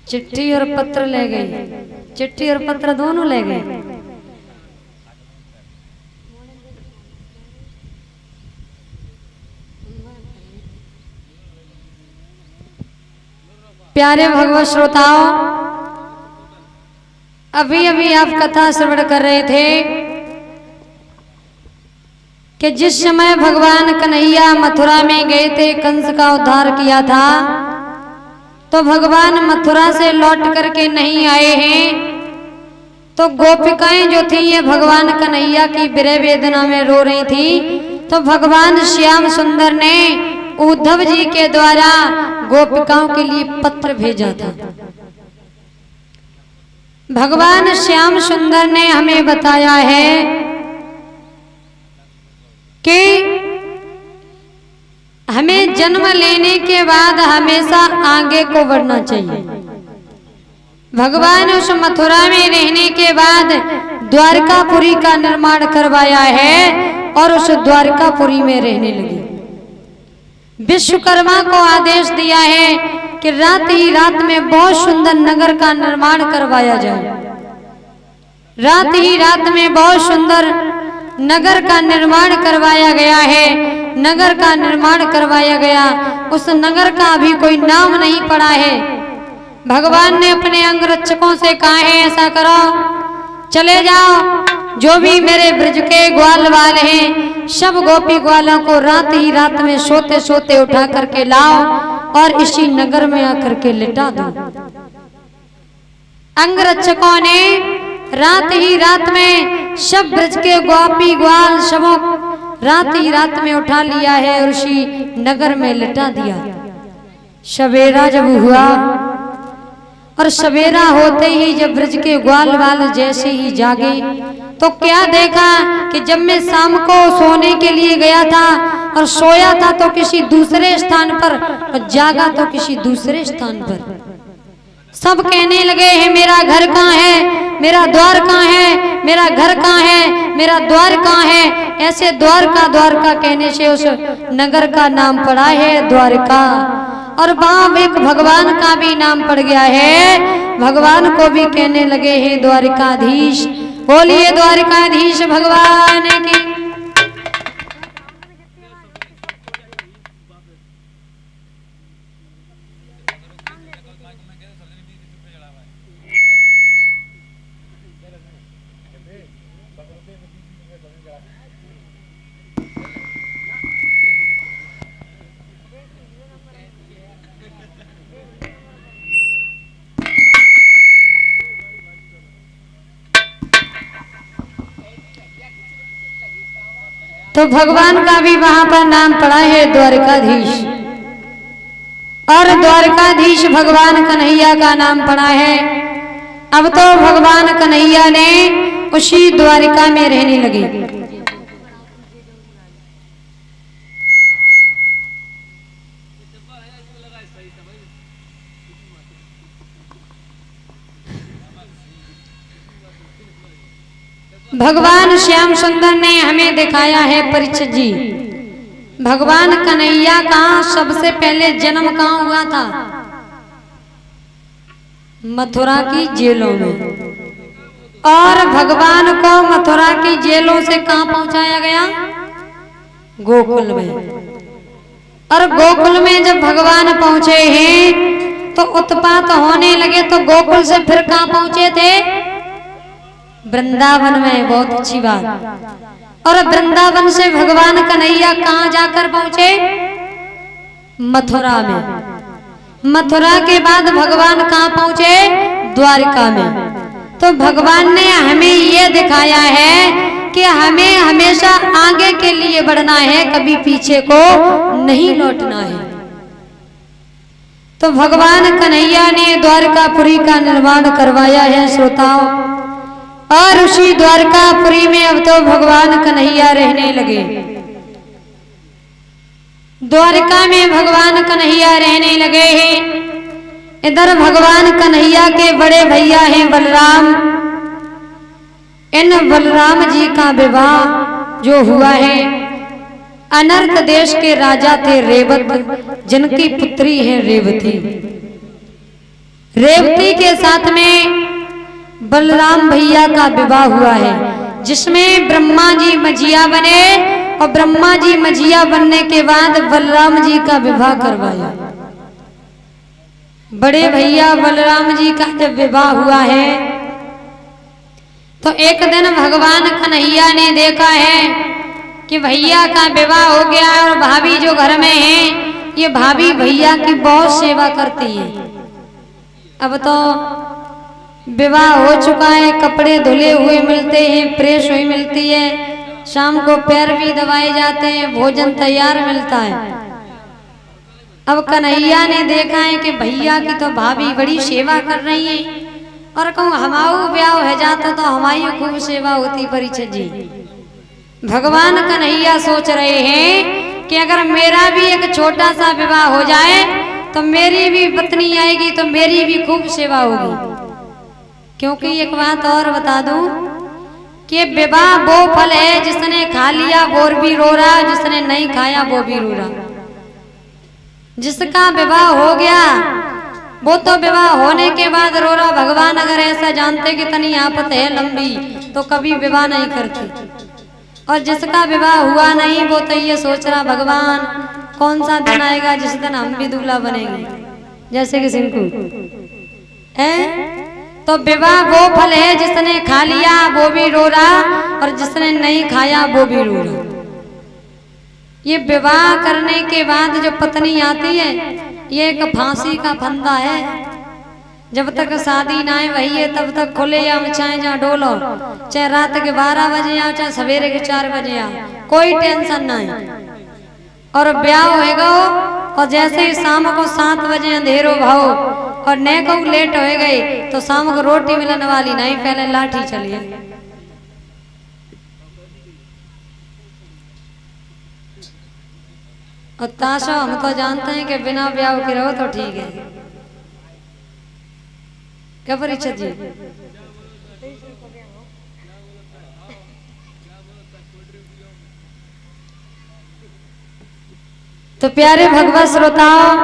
चिट्ठी और पत्र ले गई, चिट्ठी और पत्र दोनों ले गए। प्यारे भगवत श्रोताओं, अभी अभी आप कथा श्रवण कर रहे थे कि जिस समय भगवान कन्हैया मथुरा में गए थे, कंस का उद्धार किया था, तो भगवान मथुरा से लौट करके नहीं आए हैं। तो गोपिकाएं जो थी ये भगवान कन्हैया की विरह वेदना में रो रही थी। तो भगवान श्याम सुंदर ने उद्धव जी के द्वारा गोपिकाओं के लिए पत्र भेजा था। भगवान श्याम सुंदर ने हमें बताया है कि हमें जन्म लेने के बाद हमेशा आगे को बढ़ना चाहिए। भगवान उस मथुरा में रहने के बाद द्वारकापुरी का निर्माण करवाया है और उस द्वारकापुरी में रहने लगे। विश्वकर्मा को आदेश दिया है कि रात ही रात में बहुत सुंदर नगर का निर्माण करवाया जाए। रात ही रात में बहुत सुंदर नगर का निर्माण करवाया गया है। नगर का निर्माण करवाया गया, उस नगर का अभी कोई नाम नहीं पड़ा है। भगवान ने अपने अंगरक्षकों से कहा है ऐसा करो, चले जाओ, जो भी मेरे ब्रज के ग्वाल वाले हैं सब गोपी ग्वालों को रात ही रात में सोते सोते उठा करके लाओ और इसी नगर में आकर के लिटा दो। अंगरक्षकों ने रात ही रात में सब ब्रज के गोपी ग्वाल सबों रात ही रात में उठा लिया है और उसी नगर में लिटा दिया। सवेरा जब हुआ और सवेरा होते ही जब ब्रज के ग्वाल वाल जैसे ही जागे तो क्या देखा कि जब मैं शाम को सोने के लिए गया था और सोया था तो किसी दूसरे स्थान पर और जागा तो किसी दूसरे स्थान पर। सब कहने लगे हैं मेरा घर कहाँ है, मेरा द्वार कहाँ है, मेरा घर कहाँ है, मेरा द्वार कहाँ है। ऐसे द्वारका द्वारका कहने से उस नगर का नाम पड़ा है द्वारका। और वहां एक भगवान का भी नाम पड़ गया है, भगवान को भी कहने लगे हैं द्वारिकाधीश। बोलिए द्वारिकाधीश भगवान की। तो भगवान का भी वहां पर नाम पड़ा है द्वारकाधीश। और द्वारकाधीश भगवान कन्हैया का नाम पड़ा है। अब तो भगवान कन्हैया ने उसी द्वारिका में रहने लगे। भगवान श्याम सुंदर ने हमें दिखाया है परीक्षित जी, भगवान कन्हैया का सबसे पहले जन्म कहाँ हुआ था? मथुरा की जेलों में। और भगवान को मथुरा की जेलों से कहाँ पहुंचाया गया? गोकुल में। और गोकुल में जब भगवान पहुंचे हैं तो उत्पात होने लगे, तो गोकुल से फिर कहाँ पहुंचे थे? वृंदावन में। बहुत अच्छी बात। और वृंदावन से भगवान कन्हैया कहाँ जाकर पहुंचे? मथुरा में। मथुरा के बाद भगवान कहाँ पहुंचे? द्वारिका में। तो भगवान ने हमें ये दिखाया है कि हमें हमेशा आगे के लिए बढ़ना है, कभी पीछे को नहीं लौटना है। तो भगवान कन्हैया ने द्वारकापुरी का निर्माण करवाया है श्रोताओं। और उसी द्वारकापुरी में अब तो भगवान कन्हैया रहने लगे। द्वारका में भगवान कन्हैया रहने लगे हैं। इधर भगवान कन्हैया के बड़े भैया हैं बलराम। इन बलराम जी का विवाह जो हुआ है अनर्थ देश के राजा थे रेवत, जिनकी पुत्री है रेवती। रेवती के साथ में बलराम भैया का विवाह हुआ है, जिसमें ब्रह्मा जी मझिया बने और ब्रह्मा जी मझिया बनने के बाद बलराम जी का विवाह करवाया। बड़े भैया बलराम जी का जब विवाह हुआ है तो एक दिन भगवान कन्हैया ने देखा है कि भैया का विवाह हो गया है और भाभी जो घर में है ये भाभी भैया की बहुत सेवा करती है। अब तो विवाह हो चुका है, कपड़े धुले हुए मिलते हैं, प्रेस हुई मिलती है, शाम को पैर भी दबाए जाते हैं, भोजन तैयार मिलता है। अब कन्हैया ने देखा है कि भैया की तो भाभी बड़ी सेवा कर रही है और कहूँ हमाऊ ब्याह है जाता तो हमारी खूब सेवा होती परीक्षित जी। भगवान कन्हैया सोच रहे हैं कि अगर मेरा भी एक छोटा सा विवाह हो जाए तो मेरी भी पत्नी आएगी तो मेरी भी खूब सेवा होगी। क्योंकि एक बात और बता दूं कि विवाह वो फल है जिसने खा लिया वो भी रो रहा, जिसने नहीं खाया वो भी रो रहा। जिसका विवाह हो गया वो तो विवाह होने के बाद रो रहा। भगवान अगर ऐसा जानते कि तनी आफत है लंबी तो कभी विवाह नहीं करते, और जिसका विवाह हुआ नहीं वो तो ये सोच रहा भगवान कौन सा दिन आएगा जिस दिन हम भी दूल्हा बनेंगे, जैसे कि सिंकू है। तो विवाह वो फल है जिसने खा लिया वो भी रो रहा और जिसने नहीं खाया वो भी रो रहा। ये विवाह करने के बाद जो पत्नी आती है ये एक फांसी का फंदा है। जब तक शादी ना है वही है तब तक खुले या चाहे जहाँ डोलो, चाहे रात के 12 बजे आओ चाहे सवेरे के 4 बजे आओ, कोई टेंशन ना है। और ब्याह होएगा और जैसे ही शाम को 7 बजे अंधेरो भाओ और न को लेट हो गई तो शाम को रोटी मिलने वाली नहीं, पहले लाठी चलिए। और ताशा हम तो जानते हैं कि बिना ब्याह के रहो तो ठीक है। क्या परीक्षित जी? तो प्यारे भगवत श्रोताओं